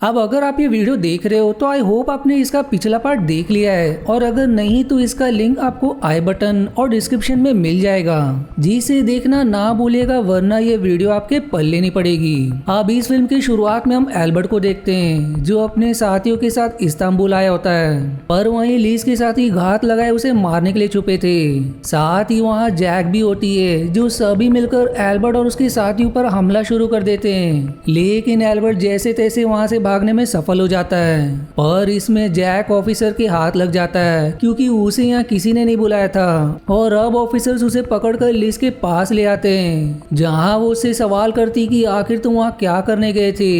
अब अगर आप ये वीडियो देख रहे हो तो आई होप आपने इसका पिछला पार्ट देख लिया है, और अगर नहीं तो इसका लिंक आपको आई बटन और डिस्क्रिप्शन में मिल जाएगा, जिसे देखना ना भूलिएगा, वरना ये वीडियो आपके पल्ले नहीं पड़ेगी। अब इस फिल्म की शुरुआत में हम एल्बर्ट को देखते हैं, जो अपने साथियों के साथ इस्तांबुल आया होता है, पर वहीं लीज के साथ ही घात लगाए उसे मारने के लिए छुपे थे। साथ ही वहाँ जैक भी होती है, जो सभी मिलकर एल्बर्ट और उसके साथियों पर हमला शुरू कर देते हैं, लेकिन एल्बर्ट जैसे तैसे वहाँ से भागने में सफल हो जाता है। पर इसमें जैक ऑफिसर के हाथ लग जाता है, क्योंकि उसे यहाँ किसी ने नहीं बुलाया था, और अब ऑफिसर्स उसे पकड़कर लिज के पास ले आते हैं, जहाँ वो उससे सवाल करती कि आखिर तुम वहाँ क्या करने गए थे,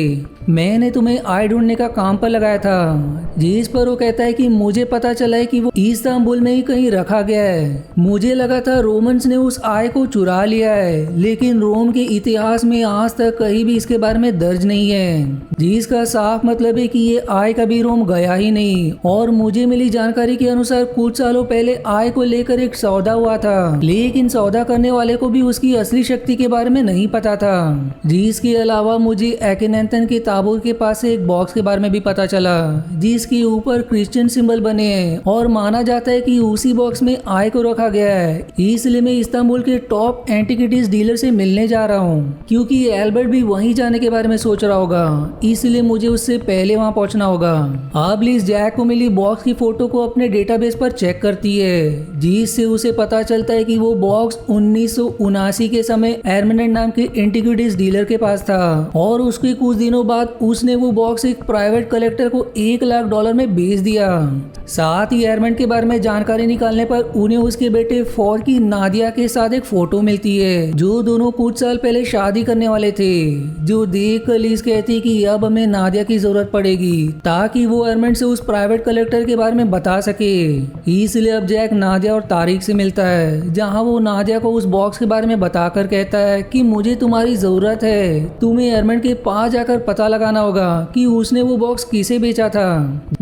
मैंने तुम्हें आई ढूंढने का काम पर लगाया था। जिस पर वो कहता है कि मुझे पता चला है कि वो इस्तांबुल में ही कहीं रखा गया है, मुझे लगा था रोमन्स ने उस आय को चुरा लिया है, लेकिन रोम के इतिहास में आज तक कहीं भी इसके बारे में दर्ज नहीं है, जिसका साफ मतलब है कि ये आय कभी रोम गया ही नहीं। और मुझे मिली जानकारी के अनुसार कुछ सालों पहले आय को लेकर एक सौदा हुआ था, लेकिन सौदा करने वाले को भी उसकी असली शक्ति के बारे में नहीं पता था। जिसके अलावा मुझे एकेनेंथन के ताबूत के पास से एक बॉक्स के बारे में भी पता चला, जिसके ऊपर क्रिश्चियन सिंबल बने हैं, और माना जाता है कि उसी बॉक्स में आय को रखा गया है। इसलिए मैं इस्तांबुल के टॉप एंटीक्विटीज डीलर से मिलने जा रहा हूँ, क्योंकि एल्बर्ट भी वहीं जाने के बारे में सोच रहा होगा, इसलिए मुझे उससे पहले वहां पहुंचना होगा। अब लिज जैक को मिली बॉक्स की फोटो को अपने डेटाबेस पर चेक करती है, जिससे उसे पता चलता है कि वो बॉक्स 1979 के समय एरमेनेट नाम के एंटीक्विटीज डीलर के पास था, और उसके कुछ दिनों बाद उसने वो बॉक्स एक प्राइवेट कलेक्टर को $1 लाख में बेच दिया। साथ ही एरमेंट के बारे में जानकारी निकालने पर उन्हें उसके बेटे फॉर की नादिया के साथ एक फोटो मिलती है, जो दोनों कुछ साल पहले शादी करने वाले थे, जो देख कर लीज कहती कि अब हमें नादिया की जरूरत पड़ेगी, ताकि वो एरमेंट से उस प्राइवेट कलेक्टर के बारे में बता सके। इसलिए अब जैक नादिया और तारिक से मिलता है, जहाँ वो नादिया को उस बॉक्स के बारे में बताकर कहता है कि मुझे तुम्हारी जरूरत है, तुम्हें एरमेंट के पास जाकर पता लगाना होगा कि उसने वो बॉक्स किसे बेचा था।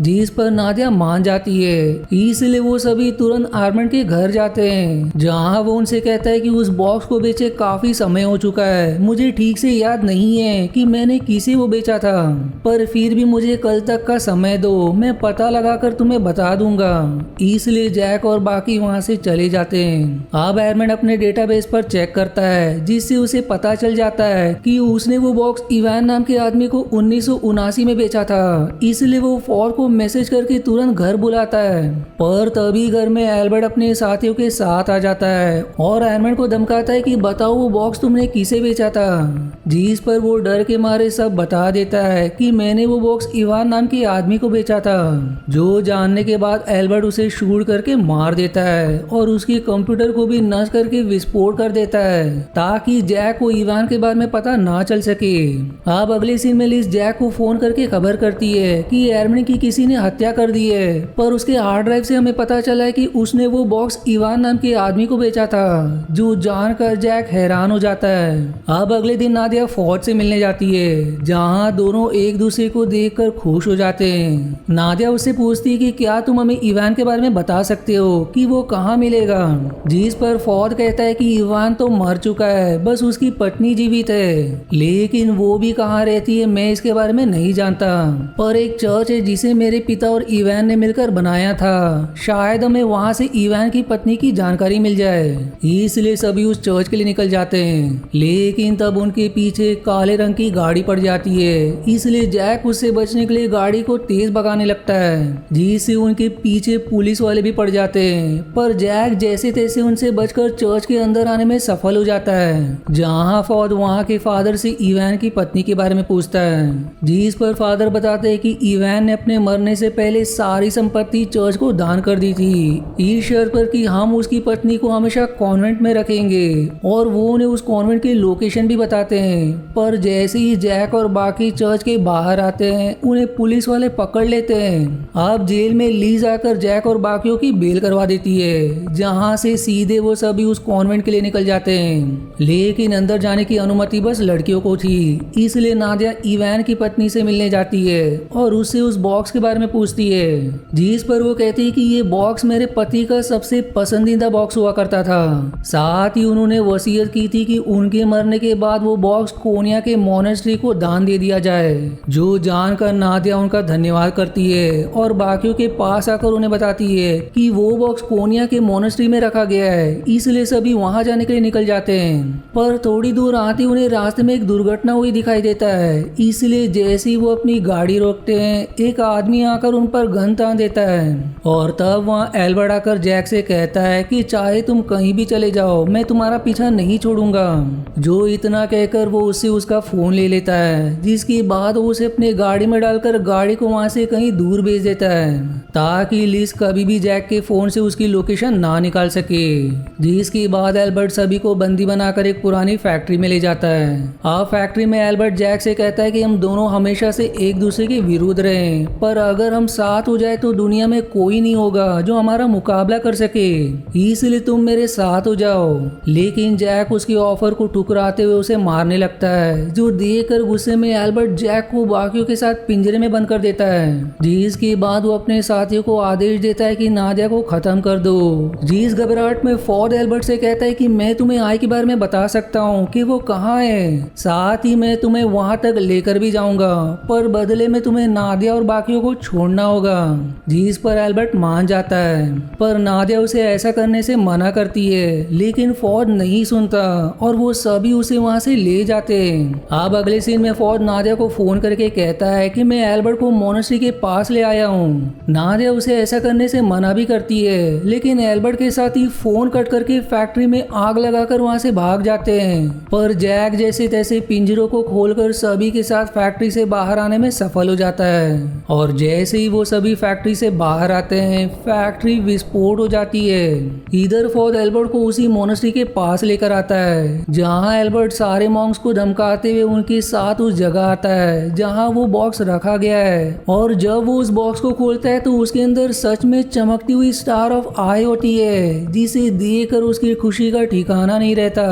जिस पर नादिया मान जाती है, इसलिए वो सभी तुरंत आर्मेंट के घर जाते हैं, जहाँ वो उनसे कहता है कि उस बॉक्स को बेचे काफी समय हो चुका है, मुझे ठीक से याद नहीं है कि मैंने किसे वो बेचा था, पर फिर भी मुझे कल तक का समय दो, मैं पता लगाकर तुम्हें बता दूंगा। इसलिए जैक और बाकी वहाँ से चले जाते हैं। अब एरमेंट अपने डेटाबेस पर चेक करता है, जिससे उसे पता चल जाता है कि उसने वो बॉक्स इवान नाम के आदमी को 1979 में बेचा था। इसलिए वो फॉर को मैसेज करके तुरंत घर बुलाता है, पर तभी घर में एल्बर्ट अपने साथियों के साथ आ जाता है और एरमेंट को धमकाता है कि बताओ वो बॉक्स तुमने किसे बेचा था। जिस पर वो डर के मारे सब बता देता है कि मैंने वो बॉक्स इवान नाम के आदमी को बेचा था, जो जानने के बाद एल्बर्ट उसे शूट करके मार देता है और उसके कंप्यूटर को भी नष्ट करके विस्फोट कर देता है, ताकि जैक को इवान के बारे में पता ना चल सके। अब अगले सीन में लिज जैक को फोन करके खबर करती है कि एरमेंट की किसी ने हत्या कर दी है, पर उसके हार्ड ड्राइव से हमें पता चला है कि उसने वो बॉक्स इवान नाम के आदमी को बेचा था, जो जानकर जैक हैरान हो जाता है। अब अगले दिन नादिया फौज से मिलने जाती है, जहाँ दोनों एक दूसरे को देखकर खुश हो जाते हैं। नादिया उससे पूछती है कि क्या तुम हमें इवान के बारे में बता सकते हो कि वो कहाँ मिलेगा। जिस पर फौज कहता है कि इवान तो मर चुका है, बस उसकी पत्नी जीवित है, लेकिन वो भी कहाँ रहती है मैं इसके बारे में नहीं जानता, पर एक चर्च है जिसे मेरे पिता और इवान ने मिलकर बनाया था, शायद हमें वहाँ से इवान की पत्नी की जानकारी मिल जाए। इसलिए सभी उस चर्च के लिए निकल जाते हैं, लेकिन तब उनके पीछे काले रंग की गाड़ी पड़ जाती है, इसलिए जैक उससे बचने के लिए गाड़ी को तेज भगाने लगता है, जिससे उनके पीछे पुलिस वाले भी पड़ जाते हैं, पर जैक जैसे तैसे उनसे बचकर चर्च के अंदर आने में सफल हो जाता है, जहाँ फौज वहाँ के फादर से इवान की पत्नी के बारे में पूछता है। जिस पर फादर बताते हैं कि इवान ने अपने मरने से पहले सारी संपत्ति चर्च को दान कर दी थी, इस शर्त पर कि हम उसकी पत्नी को हमेशा कॉन्वेंट में रखेंगे, और वो उन्हें उस कॉन्वेंट की लोकेशन भी बताते हैं। पर जैसे ही जैक और बाकी चर्च के बाहर आते हैं, उन्हें पुलिस वाले पकड़ लेते हैं। अब जेल में लीज आकर जैक और बाकियों की बेल करवा देती है, जहाँ से सीधे वो सभी उस कॉन्वेंट के लिए निकल जाते हैं, लेकिन अंदर जाने की अनुमति बस लड़कियों को थी, इसलिए नादिया इवान की पत्नी से मिलने जाती है और उससे उस बॉक्स के बारे में पूछती है, जिस पर वो कहती है कि ये बॉक्स मेरे पति का सबसे पसंदीदा बॉक्स हुआ करता था। साथ ही उन्होंने वसीयत की थी कि उनके मरने के बाद वो बॉक्स कोनिया के मोनेस्ट्री को दान दे दिया जाए। जो जानकर नादिया उनका धन्यवाद करती है और बाकियों के पास आकर उन्हें बताती है कि वो बॉक्स कोनिया के मोनेस्ट्री में रखा गया है, इसलिए सभी वहां जाने के लिए निकल जाते हैं। पर थोड़ी दूर आते उन्हें रास्ते में एक दुर्घटना हुई दिखाई देता है, इसलिए जैसे ही वो अपनी गाड़ी रोकते हैं एक आदमी आकर उन पर गन तान देता है और तब वहाँ एल्बर्ट आकर जैक से कहता है कि चाहे तुम कहीं भी चले जाओ मैं तुम्हारा पीछा नहीं छोड़ूंगा। जो इतना कहकर वो उससे उसका फोन ले लेता है, जिसके बाद वो उसे अपने गाड़ी में डालकर गाड़ी को वहाँ से कहीं दूर भेज देता है ताकि लिस कभी भी जैक के फोन से उसकी लोकेशन ना निकाल सके। जिसके बाद एल्बर्ट सभी को बंदी बनाकर एक पुरानी फैक्ट्री में ले जाता है। अब फैक्ट्री में एल्बर्ट जैक से कहता है कि हम दोनों हमेशा से एक दूसरे के विरुद्ध रहे, पर अगर हम साथ हो जाए तो दुनिया में कोई नहीं होगा जो हमारा मुकाबला कर सके, इसलिए तुम मेरे साथ हो जाओ। लेकिन जैक उसके ऑफर को ठुकराते हुए उसे मारने लगता है, जो देखकर गुस्से में एल्बर्ट जैक को बाकियों के साथ पिंजरे में बंद कर देता है। जिसके बाद वो अपने साथियों को आदेश देता है कि नादिया को खत्म कर दो। जिस घबराहट में फॉर्ड एल्बर्ट से कहता है कि मैं तुम्हें आई के बारे में बता सकता हूँ कि वो कहाँ है, साथ ही मैं तुम्हें वहां तक लेकर भी जाऊंगा, पर बदले में तुम्हें नादिया और बाकियों को छोड़ना होगा। जिस पर एल्बर्ट मान जाता है, पर नादिया उसे ऐसा करने से मना करती है, लेकिन फॉर्ड नहीं सुनता और वो सभी उसे वहां से ले जाते हैं। अब अगले सीन में फॉर्ड नादिया को फोन करके कहता है कि मैं एल्बर्ट को मोनेस्ट्री के पास ले आया हूँ। नादिया उसे ऐसा करने से मना भी करती है, लेकिन एल्बर्ट के साथ ही फोन कट करके फैक्ट्री में आग लगाकर वहां से भाग जाते हैं। पर जैक जैसे तैसे पिंजरों को खोलकर सभी के साथ फैक्ट्री से बाहर आने में सफल हो जाता है और जैसे ही वो सभी फैक्ट्री से बाहर आते हैं फैक्ट्री विस्फोट हो जाती है। इधर फॉर्ड एल्बर्ट को उसी मोनेस्ट्री के पास लेकर आता है, जहां एल्बर्ट सारे मॉन्क्स को धमकाते हुए उनके साथ उस जगह आता है जहां वो बॉक्स रखा गया है। और जब वो उस बॉक्स को खोलता है तो उसके अंदर सच में चमकती हुई स्टार ऑफ आई होती है, जिसे देखकर उसकी खुशी का ठिकाना नहीं रहता।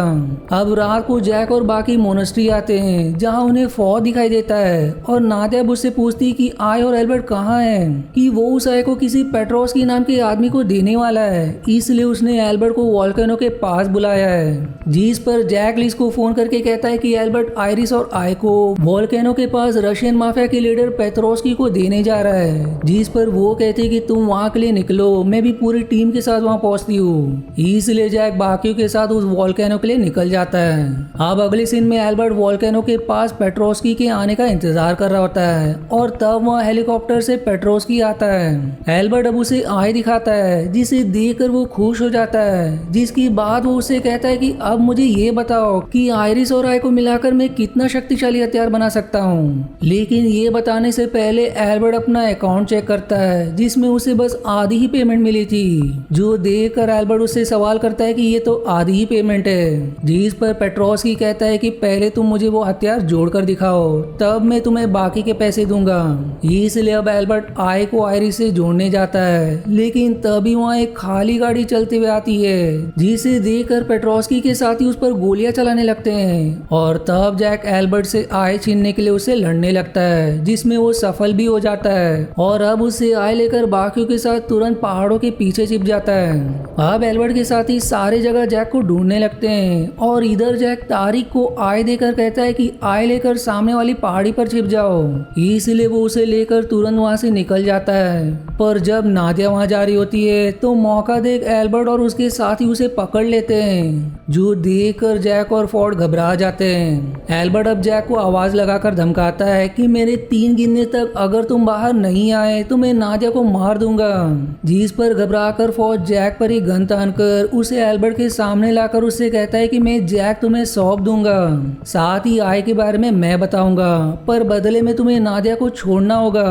अब रात को जैक और बाकी मोनेस्ट्री आते हैं, जहां उन्हें फॉर्ड दिखाई देता है और नादिया उससे पूछती कि आई और एल्बर्ट कहाँ हैं, कि वो उस आई को किसी पेट्रोस्की नाम के आदमी को देने वाला है, इसलिए उसने एल्बर्ट को वोल्केनो के पास बुलाया है। जिस पर जैक लिस को फोन करके कहता है कि एल्बर्ट आयरिस और आई को वोल्केनो के पास रशियन माफिया के लीडर पेट्रोस्की को देने जा रहा है। जिस पर वो कहते कि तुम वहाँ के लिए निकलो, मैं भी पूरी टीम के साथ वहाँ पहुँचती हूँ। इसलिए जैक बाकियों के साथ उस वोल्केनो के लिए निकल जाता है। अब अगले सीन में एल्बर्ट वोल्केनो के पास पेट्रोस्की के आने का इंतजार कर रहा होता है और तब वहाँ हेलीकॉप्टर से पेट्रोस्की आता है। एल्बर्ट अब उसे आई दिखाता है, जिसे देखकर वो खुश हो जाता है। जिसकी बाद वो उससे कहता है कि अब मुझे ये बताओ कि आयरिस और आई को मिलाकर मैं कितना शक्तिशाली हथियार बना सकता हूँ। लेकिन ये बताने से पहले एल्बर्ट अपना अकाउंट चेक करता है, जिसमें उसे बस आधी ही पेमेंट मिली थी। जो देखकर एल्बर्ट उससे सवाल करता है कि ये तो आधी ही पेमेंट है। जिस पर पेट्रोस्की कहता है कि पहले तुम मुझे वो हथियार जोड़कर दिखाओ, तब मैं तुम्हें बाकी के पैसे दूंगा। इसलिए अब एल्बर्ट आई को आयरिस से जोड़ने जाता है, लेकिन तभी वहाँ एक खाली गाड़ी चलते हुए आती है, जिसे देखकर पेट्रोस्की के साथी उस पर गोलियां चलाने लगते हैं। और तब जैक एल्बर्ट से आई छीनने के लिए उससे लड़ने लगता है, जिसमें वो सफल भी हो जाता है और अब उससे आई लेकर बाकियों के साथ तुरंत पहाड़ों के पीछे छिप जाता है। अब एल्बर्ट के साथी सारे जगह जैक को ढूंढने लगते हैं और इधर जैक तारिक को आई देकर कहता है कि आई लेकर सामने वाली पहाड़ी पर छिप जाओ। इसलिए वो उसे लेकर तुरंत वहां से निकल जाता है। पर जब नादिया वहां जा रही होती है तो मौका देख एल्बर्ट और उसके साथी उसे पकड़ लेते हैं, जो देखकर जैक और फॉर्ड घबरा जाते हैं। एल्बर्ट अब जैक को आवाज लगाकर धमकाता है कि मेरे 3 गिनने तक अगर तुम बाहर नहीं आए तो मैं नादिया को मार दूंगा। जिस पर घबराकर फॉर्ड जैक पर ही गन तानकर उसे एल्बर्ट के सामने लाकर उससे कहता है कि मैं जैक तुम्हें सौंप दूंगा, साथ ही आई के बारे में मैं बताऊंगा, पर बदले में तुम्हें नादिया को छोड़ना होगा।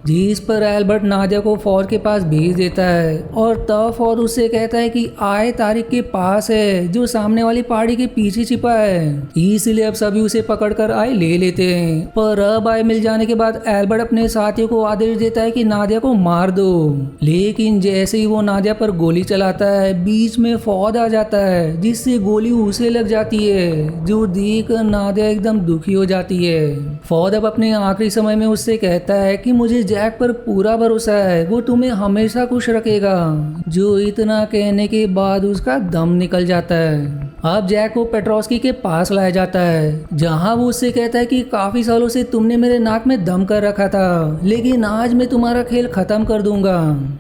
जिस पर एल्बर्ट नादिया को फौज के पास भेज देता है और तब फौज उससे कहता है कि आई तारिक के पास है, जो सामने वाली पहाड़ी के पीछे छिपा है। इसलिए अब सभी उसे पकड़कर आई ले लेते हैं। पर अब आई मिल जाने के बाद एल्बर्ट अपने साथियों को आदेश देता है कि नादिया को मार दो। लेकिन जैसे ही वो नादिया पर गोली चलाता है, बीच में फौज आ जाता है, जिससे गोली उसे लग जाती है, जो देखकर नादिया एकदम दुखी हो जाती है। है। फॉर्ड अब अपने आखिरी समय में उससे कहता है कि मुझे जैक पर पूरा भरोसा है, वो तुम्हें हमेशा खुश रखेगा। जो इतना कहने के बाद उसका दम निकल जाता है। अब जैक को पेट्रोस्की के पास लाया जाता है, जहां वो उससे कहता है कि काफी सालों से तुमने मेरे नाक में दम कर रखा था, लेकिन आज मैं तुम्हारा खेल खत्म कर दूंगा।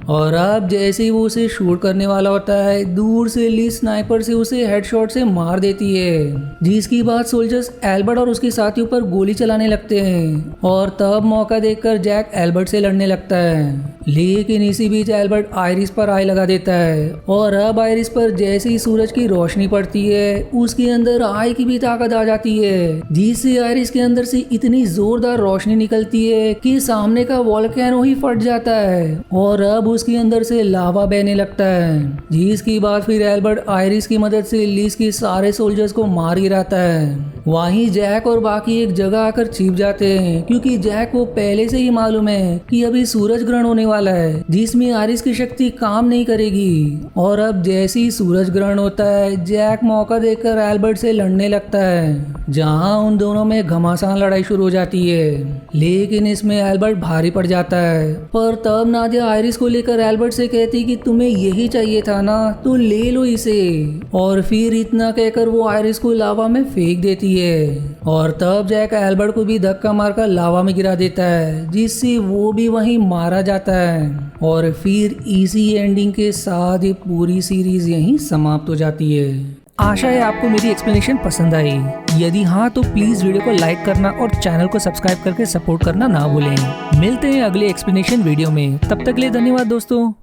और अब जैसे ही वो उसे शूट करने वाला होता है, दूर से ली स्नाइपर से उसे हेडशॉट से मार देती है, जिसकी बाद सोल्जर्स एल्बर्ट और उसके साथियों पर गोली चलाने लगते हैं। और तब मौका देखकर जैक एल्बर्ट से लड़ने लगता है, लेकिन इसी बीच एल्बर्ट आयरिस पर आग लगा देता है। और अब आयरिस पर जैसे ही सूरज की रोशनी पड़ती है, उसके अंदर आग की भी ताकत आ जाती है, जिससे आयरिस के अंदर से इतनी जोरदार रोशनी निकलती है कि सामने का वोल्केनो ही फट जाता है और अब उसके अंदर से लावा बहने लगता है। जिसकी बाद फिर एल्बर्ट आयरिस की मदद से लीस के सारे सोल्जर्स को मार गिराता है। वहीं जैक और बाकी एक जगह आकर छिप जाते हैं, क्योंकि जैक को पहले से ही मालूम है कि अभी सूरज ग्रहण होने वाला है, जिसमें आयरिस की शक्ति काम नहीं करेगी। और अब जैसे ही सूरज ग्रहण होता है, जैक मौका देखकर एल्बर्ट से लड़ने लगता है, जहां उन दोनों में घमासान लड़ाई शुरू हो जाती है। लेकिन इसमें एल्बर्ट भारी पड़ जाता है। पर तब नादिया आयरिस को लेकर एल्बर्ट से कहती कि तुम्हें यही चाहिए था ना, तो ले लो इसे। और फिर इतना कहकर वो आयरिस को लावा में फेंक देती है। और तब जैक एल्बर्ट को भी धक्का मारकर लावा में गिरा देता है, जिससे वो भी वहीं मारा जाता है। और फिर इसी एंडिंग के साथ ये पूरी सीरीज यहीं समाप्त हो जाती है। आशा है आपको मेरी एक्सप्लेनेशन पसंद आई। यदि हाँ तो प्लीज वीडियो को लाइक करना और चैनल को सब्सक्राइब करके सपोर्ट करना ना भूलें। मिलते हैं अगले एक्सप्लेनेशन वीडियो में, तब तक के लिए धन्यवाद दोस्तों।